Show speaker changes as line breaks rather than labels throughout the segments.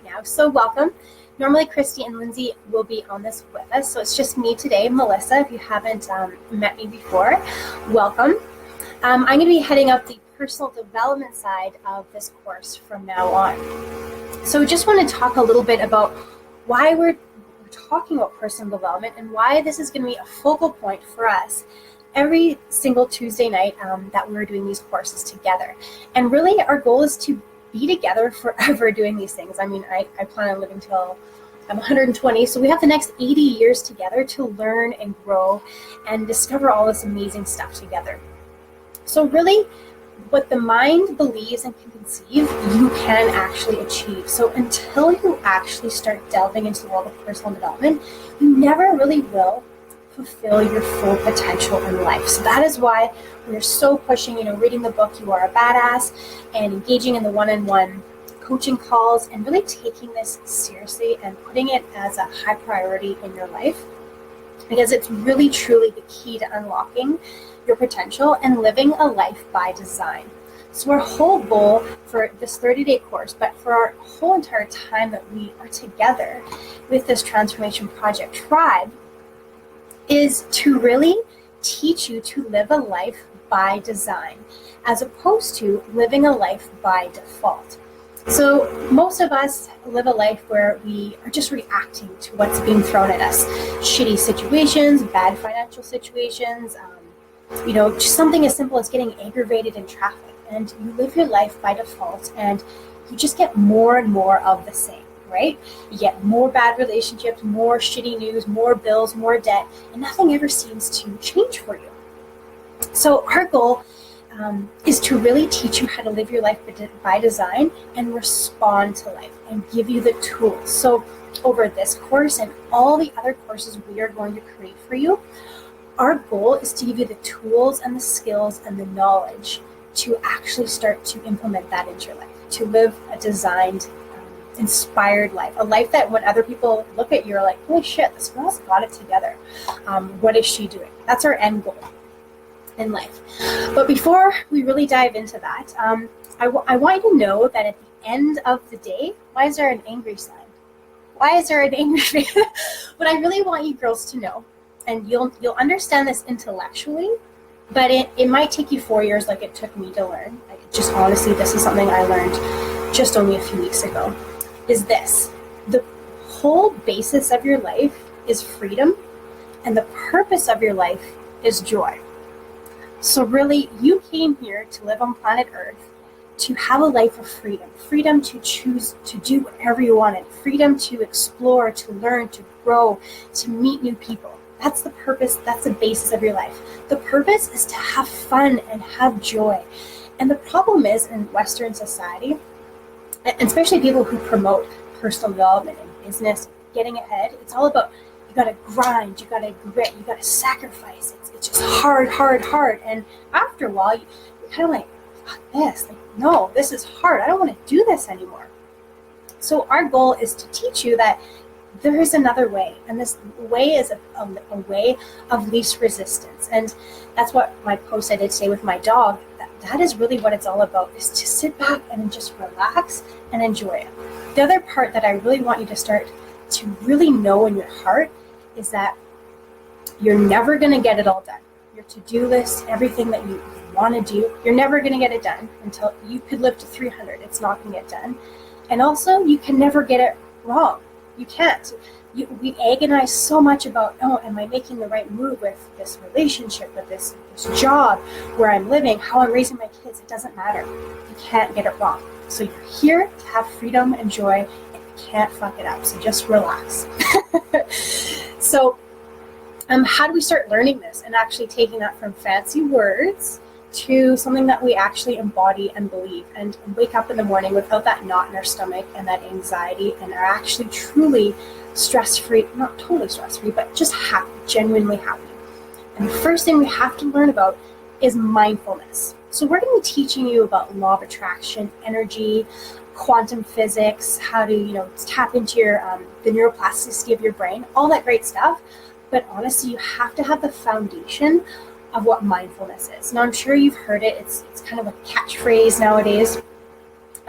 now. So welcome. Normally Christy and Lindsay will be on this with us. So it's just me today, Melissa. If you haven't met me before, welcome. I'm going to be heading up the personal development side of this course from now on. So just want to talk a little bit about why we're talking about personal development and why this is going to be a focal point for us every single Tuesday night that we're doing these courses together. And really our goal is to be together forever doing these things. I mean, I plan on living till I'm 120, so we have the next 80 years together to learn and grow and discover all this amazing stuff together. So really, what the mind believes and can conceive, you can actually achieve. So until you actually start delving into the world of personal development, you never really will fulfill your full potential in life. So that is why we're so pushing, reading the book, You Are a Badass, and engaging in the one-on-one coaching calls and really taking this seriously and putting it as a high priority in your life, because it's really truly the key to unlocking your potential and living a life by design. So our whole goal for this 30-day course, but for our whole entire time that we are together with this transformation project tribe, is to really teach you to live a life by design, as opposed to living a life by default. So most of us live a life where we are just reacting to what's being thrown at us. Shitty situations, bad financial situations, just something as simple as getting aggravated in traffic. And you live your life by default and you just get more and more of the same. Right? You get more bad relationships, more shitty news, more bills, more debt, and nothing ever seems to change for you. So our goal is to really teach you how to live your life by design and respond to life and give you the tools. So over this course and all the other courses we are going to create for you, our goal is to give you the tools and the skills and the knowledge to actually start to implement that into your life, to live a designed, inspired life, a life that when other people look at you are like, holy shit, this girl's got it together. What is she doing? That's our end goal in life. But before we really dive into that, I want you to know that at the end of the day, why is there an angry sign? Why is there an angry face? What I really want you girls to know, and you'll understand this intellectually, but it might take you 4 years like it took me to learn. Just honestly, this is something I learned just only a few weeks ago. Is this: the whole basis of your life is freedom, and the purpose of your life is joy. So really, you came here to live on planet Earth to have a life of freedom to choose to do whatever you wanted, freedom to explore, to learn, to grow, to meet new people. That's the purpose, that's the basis of your life. The purpose is to have fun and have joy. And the problem is, in Western society, and especially people who promote personal development and business, getting ahead, it's all about, you gotta grind, you gotta grit, you gotta sacrifice. It's just hard. And after a while, you're kind of like, fuck this. Like, no, this is hard. I don't want to do this anymore. So our goal is to teach you that there is another way. And this way is a way of least resistance. And that's what my post I did today with my dog, that is really what it's all about, is to sit back and just relax and enjoy it. The other part that I really want you to start to really know in your heart is that you're never going to get it all done. Your to-do list, everything that you want to do, you're never going to get it done. Until you could live to 300, it's not going to get done. And also, you can never get it wrong. You can't. We agonize so much about, am I making the right move with this relationship, with this job, where I'm living, how I'm raising my kids? It doesn't matter. You can't get it wrong. So you're here to have freedom and joy, and you can't fuck it up. So just relax. So how do we start learning this and actually taking that from fancy words to something that we actually embody and believe, and wake up in the morning without that knot in our stomach and that anxiety, and are actually truly stress-free, not totally stress-free, but just happy, genuinely happy. And the first thing we have to learn about is mindfulness. So we're going to be teaching you about law of attraction, energy, quantum physics, how to, tap into your the neuroplasticity of your brain, all that great stuff. But honestly, you have to have the foundation of what mindfulness is. Now, I'm sure you've heard it. It's kind of a catchphrase nowadays.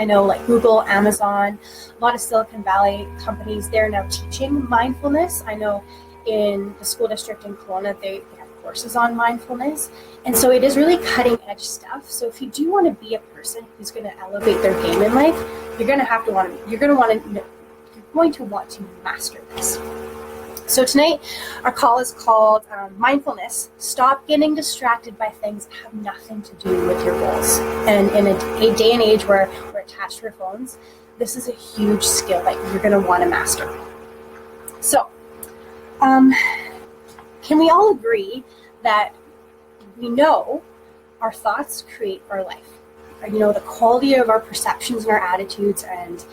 I know like Google, Amazon, a lot of Silicon Valley companies, they're now teaching mindfulness. I know in the school district in Kelowna, they have courses on mindfulness. And so it is really cutting edge stuff. So if you do want to be a person who's going to elevate their game in life, you're going to want to master this. So tonight, our call is called Mindfulness. Stop getting distracted by things that have nothing to do with your goals. And in a day and age where we're attached to our phones, this is a huge skill that you're going to want to master. So, can we all agree that we know our thoughts create our life? You know, the quality of our perceptions and our attitudes and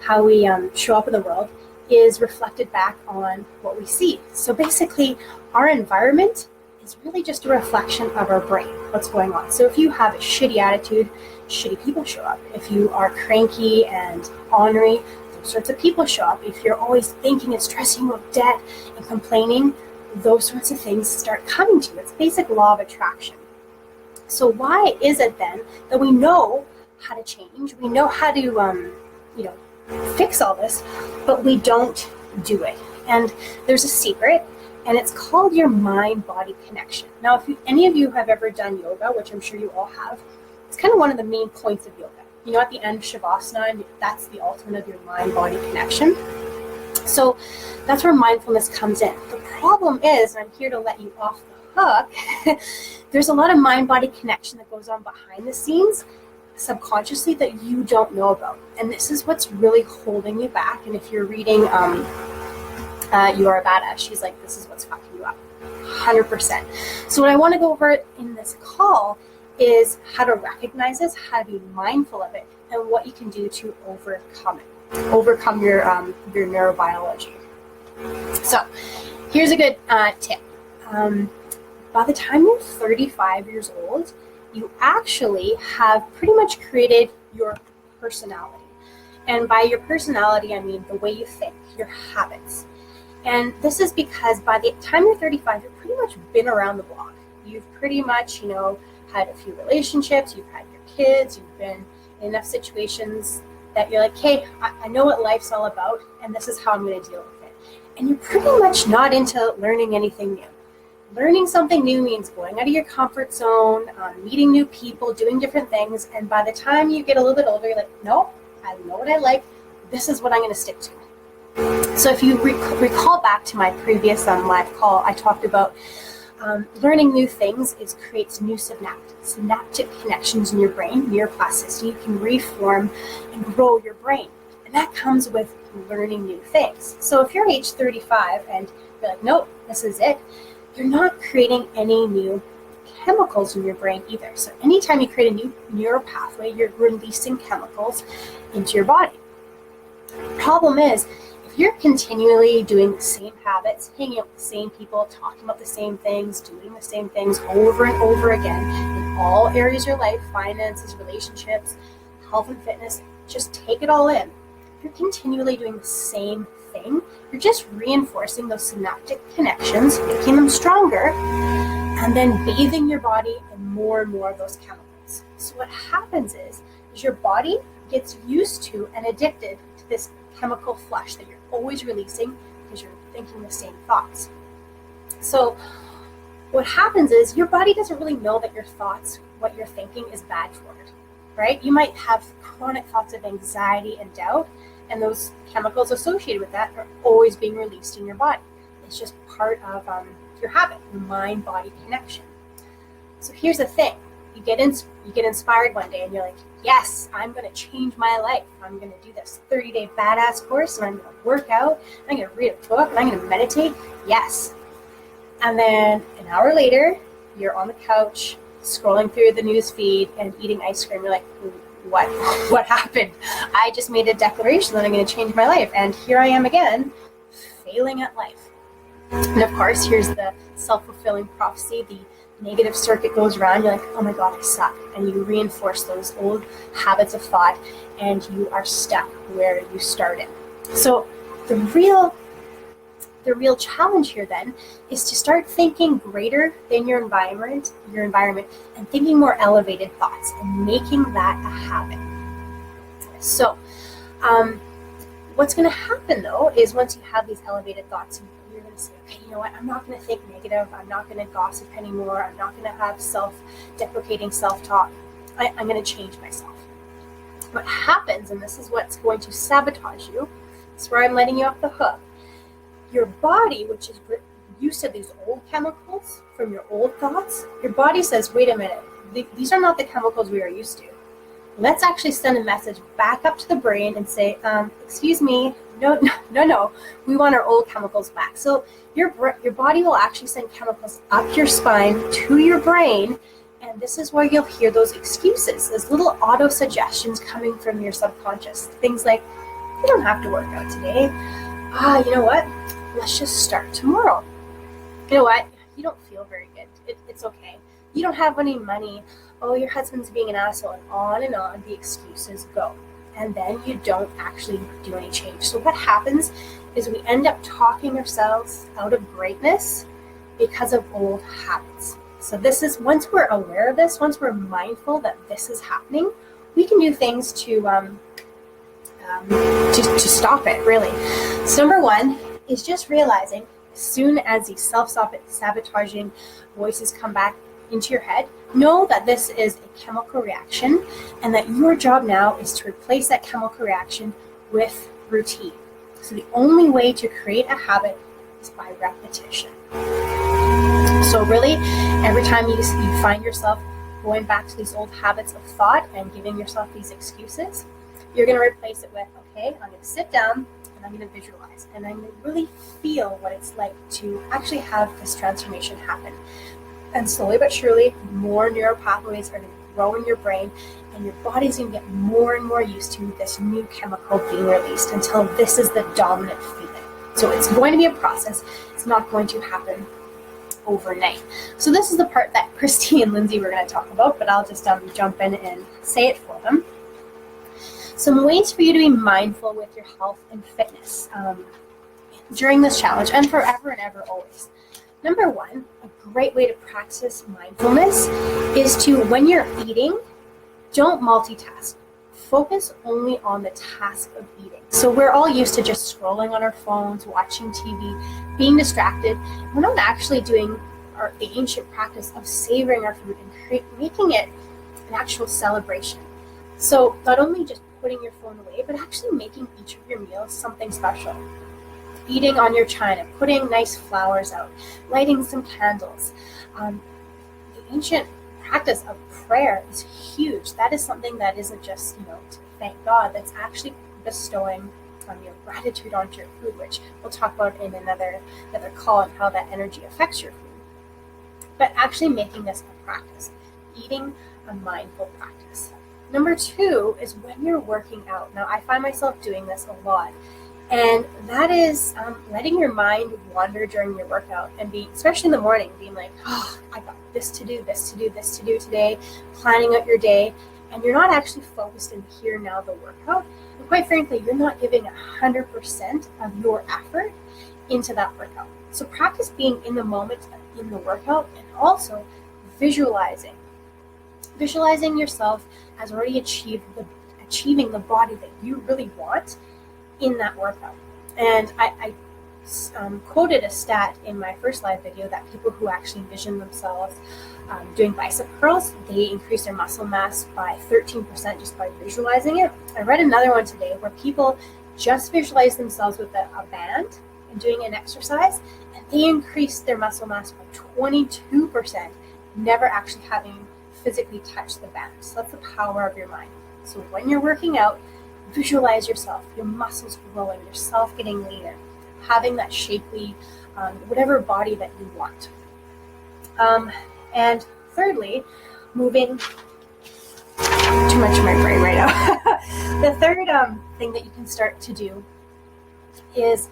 how we show up in the world is reflected back on what we see. So basically, our environment is really just a reflection of our brain, what's going on. So if you have a shitty attitude, shitty people show up. If you are cranky and ornery, those sorts of people show up. If you're always thinking and stressing about debt and complaining, those sorts of things start coming to you. It's basic law of attraction. So why is it then that we know how to change, we know how to fix all this, but we don't do it? And there's a secret, and it's called your mind-body connection. Now, if any of you have ever done yoga, which I'm sure you all have, it's kind of one of the main points of yoga. You know, at the end of Shavasana, that's the ultimate of your mind-body connection. So that's where mindfulness comes in. The problem is, and I'm here to let you off the hook, there's a lot of mind-body connection that goes on behind the scenes, subconsciously, that you don't know about. And this is what's really holding you back. And if you're reading You Are a Badass, she's like, this is what's fucking you up, 100%. So what I want to go over in this call is how to recognize this, how to be mindful of it, and what you can do to overcome it, overcome your neurobiology. So here's a good tip. By the time you're 35 years old, you actually have pretty much created your personality. And by your personality, I mean the way you think, your habits. And this is because by the time you're 35, you've pretty much been around the block. You've pretty much, had a few relationships, you've had your kids, you've been in enough situations that you're like, hey, I know what life's all about, and this is how I'm going to deal with it. And you're pretty much not into learning anything new. Learning something new means going out of your comfort zone, meeting new people, doing different things. And by the time you get a little bit older, you're like, no, I know what I like. This is what I'm going to stick to. So if you recall back to my previous live call, I talked about learning new things creates new synaptic connections in your brain, neuroplasticity. You can reform and grow your brain. And that comes with learning new things. So if you're age 35 and you're like, nope, this is it, you're not creating any new chemicals in your brain either. So anytime you create a new neural pathway, you're releasing chemicals into your body. The problem is, if you're continually doing the same habits, hanging out with the same people, talking about the same things, doing the same things over and over again in all areas of your life, finances, relationships, health and fitness, just take it all in. If you're continually doing the same thing, you're just reinforcing those synaptic connections, making them stronger, and then bathing your body in more and more of those chemicals. So what happens is your body gets used to and addicted to this chemical flush that you're always releasing because you're thinking the same thoughts. So what happens is your body doesn't really know that your thoughts, what you're thinking, is bad for it, right? You might have chronic thoughts of anxiety and doubt, and those chemicals associated with that are always being released in your body. It's just part of your habit, your mind-body connection. So here's the thing. You get inspired one day and you're like, yes, I'm going to change my life. I'm going to do this 30-day badass course, and I'm going to work out, and I'm going to read a book, and I'm going to meditate. Yes. And then an hour later, you're on the couch scrolling through the news feed and eating ice cream. You're like, what happened? I just made a declaration that I'm going to change my life, and here I am again, failing at life. And of course, here's the self-fulfilling prophecy. The negative circuit goes around. You're like, oh my God, I suck. And you reinforce those old habits of thought, and you are stuck where you started. So the real challenge here then is to start thinking greater than your environment, and thinking more elevated thoughts and making that a habit. focus. So what's going to happen though is once you have these elevated thoughts, you're going to say, okay, you know what, I'm not going to think negative, I'm not going to gossip anymore, I'm not going to have self-deprecating self-talk, I'm going to change myself. What happens, and this is what's going to sabotage you, this is where I'm letting you off the hook, your body, which is used to these old chemicals from your old thoughts, your body says, wait a minute, these are not the chemicals we are used to. Let's actually send a message back up to the brain and say, excuse me, no, we want our old chemicals back. So your body will actually send chemicals up your spine to your brain, and this is where you'll hear those excuses, those little auto suggestions coming from your subconscious. Things like, you don't have to work out today. You know what? Let's just start tomorrow. You know what? You don't feel very good. It's okay. You don't have any money. Oh, your husband's being an asshole, and on the excuses go. And then you don't actually do any change. So what happens is we end up talking ourselves out of greatness because of old habits. So this is, once we're aware of this, once we're mindful that this is happening, we can do things to stop it, really. So number one is just realizing as soon as these self-sabotaging voices come back into your head, know that this is a chemical reaction and that your job now is to replace that chemical reaction with routine. So the only way to create a habit is by repetition. So really, every time you find yourself going back to these old habits of thought and giving yourself these excuses, you're going to replace it with, okay, I'm going to sit down and I'm going to visualize and I'm going to really feel what it's like to actually have this transformation happen. And slowly but surely, more neural pathways are going to grow in your brain, and your body's going to get more and more used to this new chemical being released until this is the dominant feeling. So it's going to be a process. It's not going to happen overnight. So this is the part that Christy and Lindsay were going to talk about, but I'll just jump in and say it for them. Some ways for you to be mindful with your health and fitness during this challenge, and forever and ever always. Number one, a great way to practice mindfulness is to, when you're eating, don't multitask. Focus only on the task of eating. So we're all used to just scrolling on our phones, watching TV, being distracted. We're not actually doing the ancient practice of savoring our food and making it an actual celebration. So not only just putting your phone away, but actually making each of your meals something special. Eating on your china, putting nice flowers out, lighting some candles. The ancient practice of prayer is huge. That is something that isn't just, to thank God. That's actually bestowing your gratitude onto your food, which we'll talk about in another call on how that energy affects your food. But actually making this a practice, eating a mindful practice. Number two is when you're working out. Now, I find myself doing this a lot. And that is letting your mind wander during your workout and especially in the morning, being like, oh, I got this to do today, planning out your day, and you're not actually focused in the here now, the workout. And quite frankly, you're not giving 100% of your effort into that workout. So practice being in the moment in the workout, and also visualizing yourself as already achieving the body that you really want in that workout. And I quoted a stat in my first live video that people who actually envision themselves doing bicep curls, they increase their muscle mass by 13% just by visualizing it. I read another one today where people just visualize themselves with a band and doing an exercise, and they increase their muscle mass by 22%, never actually having physically touched the band. So that's the power of your mind. So when you're working out, visualize yourself, your muscles growing, yourself getting leaner, having that shapely, whatever body that you want. And thirdly, moving too much in my brain right now. The third thing that you can start to do is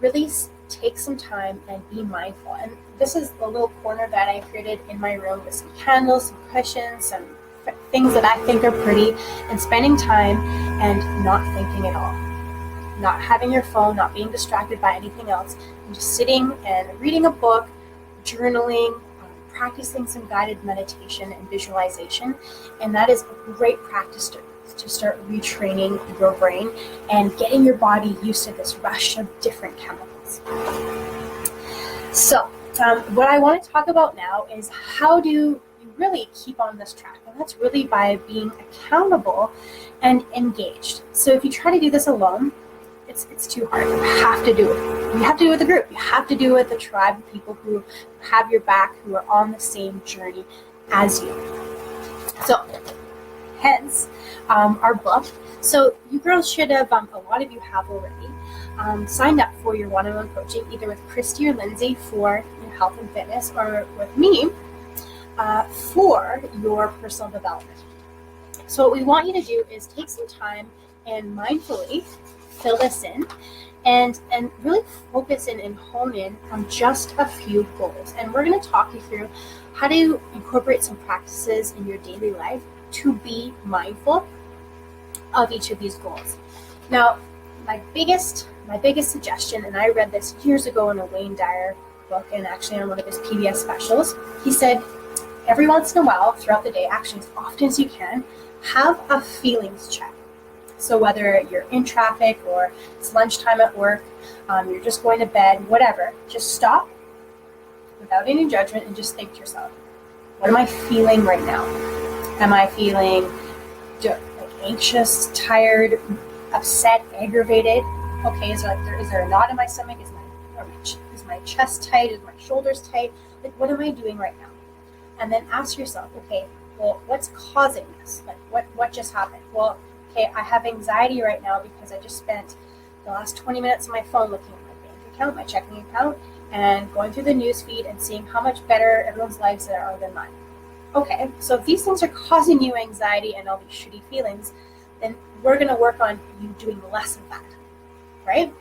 really take some time and be mindful. And this is the little corner that I created in my room with some candles, some cushions, some things that I think are pretty, and spending time and not thinking at all. Not having your phone, not being distracted by anything else, and just sitting and reading a book, journaling, practicing some guided meditation and visualization. And that is a great practice to to start retraining your brain and getting your body used to this rush of different chemicals. So what I want to talk about now is how do you really keep on this track, and that's really by being accountable and engaged. So if you try to do this alone, it's too hard. You have to do it. You have to do it with a group. You have to do it with a tribe of people who have your back, who are on the same journey as you. So hence our book. So you girls should have, a lot of you have already signed up for your one-on-one coaching, either with Christy or Lindsay for your health and fitness, or with me for your personal development. So what we want you to do is take some time and mindfully fill this in and really focus in and hone in on just a few goals. And we're going to talk you through how to incorporate some practices in your daily life to be mindful of each of these goals. Now, my biggest suggestion, and I read this years ago in a Wayne Dyer book and actually on one of his PBS specials, he said, every once in a while throughout the day, actually as often as you can, have a feelings check. So whether you're in traffic or it's lunchtime at work, you're just going to bed, whatever, just stop without any judgment and just think to yourself, what am I feeling right now? Am I feeling anxious, tired, upset, aggravated? Okay, is there a knot in my stomach? Is my chest tight? Is my shoulders tight? Like, what am I doing right now? And then ask yourself, okay, well, what's causing this? Like, what just happened? Well, okay, I have anxiety right now because I just spent the last 20 minutes on my phone looking at my bank account, my checking account, and going through the news feed and seeing how much better everyone's lives are than mine. Okay, so if these things are causing you anxiety and all these shitty feelings, then we're going to work on you doing less of that, right?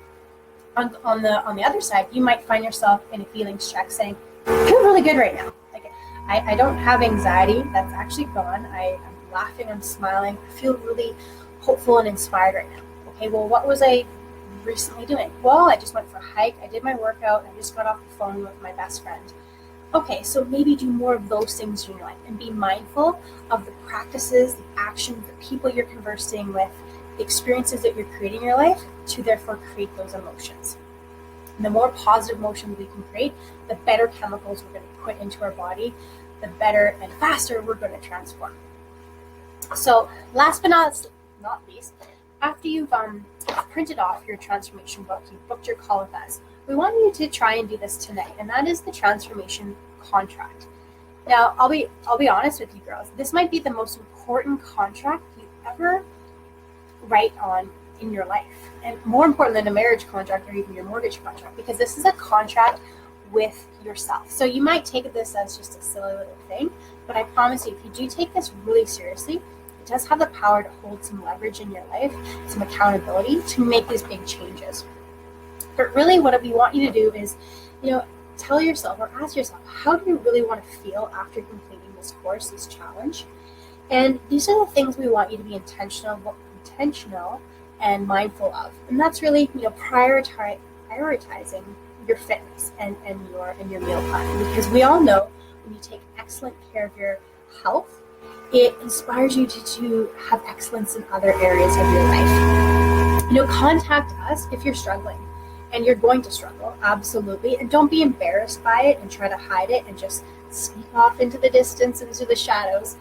On the other side, you might find yourself in a feelings check saying, I feel really good right now. Like, I don't have anxiety. That's actually gone. I'm laughing, I'm smiling. I feel really hopeful and inspired right now. Okay, well, what was I recently doing? Well, I just went for a hike. I did my workout. I just got off the phone with my best friend. Okay, so maybe do more of those things in your life and be mindful of the practices, the actions, the people you're conversing with, the experiences that you're creating in your life to therefore create those emotions. And the more positive emotions we can create, the better chemicals we're going to put into our body, the better and faster we're going to transform. So last but not least, after you've printed off your transformation book, you've booked your call with us, we want you to try and do this tonight, and that is the transformation contract. Now, I'll be honest with you girls, this might be the most important contract you ever write on in your life, and more important than a marriage contract or even your mortgage contract, because this is a contract with yourself. So you might take this as just a silly little thing, but I promise you, if you do take this really seriously, it does have the power to hold some leverage in your life, some accountability to make these big changes. But really what we want you to do is, tell yourself or ask yourself, how do you really want to feel after completing this course, this challenge? And these are the things we want you to be intentional and mindful of. And that's really, prioritizing your fitness and your meal plan. Because we all know when you take excellent care of your health, it inspires you to have excellence in other areas of your life. Contact us if you're struggling. And you're going to struggle, absolutely. And don't be embarrassed by it and try to hide it and just sneak off into the distance, into the shadows.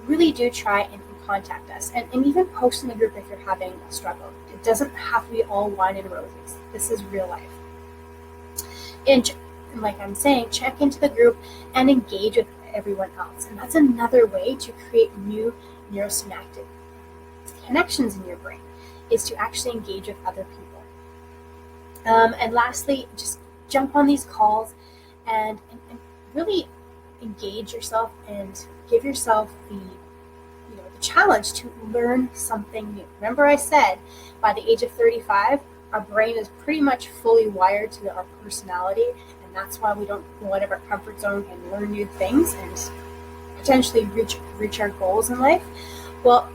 Really do try and contact us. And even post in the group if you're having a struggle. It doesn't have to be all wine and roses. This is real life. And like I'm saying, check into the group and engage with everyone else. And that's another way to create new neurosynaptic connections in your brain, is to actually engage with other people. And lastly, just jump on these calls and really engage yourself and give yourself the challenge to learn something new. Remember I said by the age of 35, our brain is pretty much fully wired to our personality, and that's why we don't go out of our comfort zone and learn new things and potentially reach our goals in life. Well,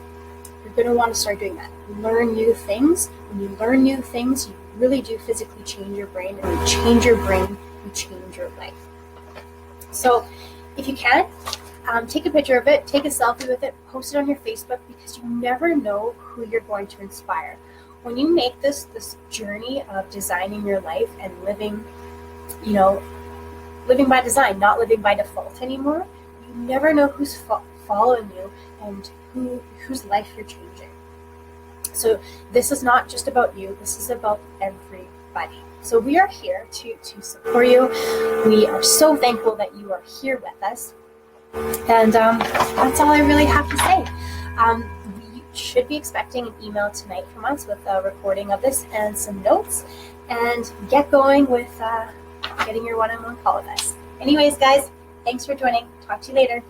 you're going to want to start doing that. Learn new things. When you learn new things, you really do physically change your brain, and when you change your brain, you change your life. So if you can, Take a picture of it, take a selfie with it, post it on your Facebook, because you never know who you're going to inspire. When you make this journey of designing your life and living, living by design, not living by default anymore, you never know who's following you and whose life you're changing. So this is not just about you, this is about everybody. So we are here to support you. We are so thankful that you are here with us. And that's all I really have to say. We should be expecting an email tonight from us with a recording of this and some notes, and get going with getting your one-on-one call with us. Anyways, guys, thanks for joining. Talk to you later.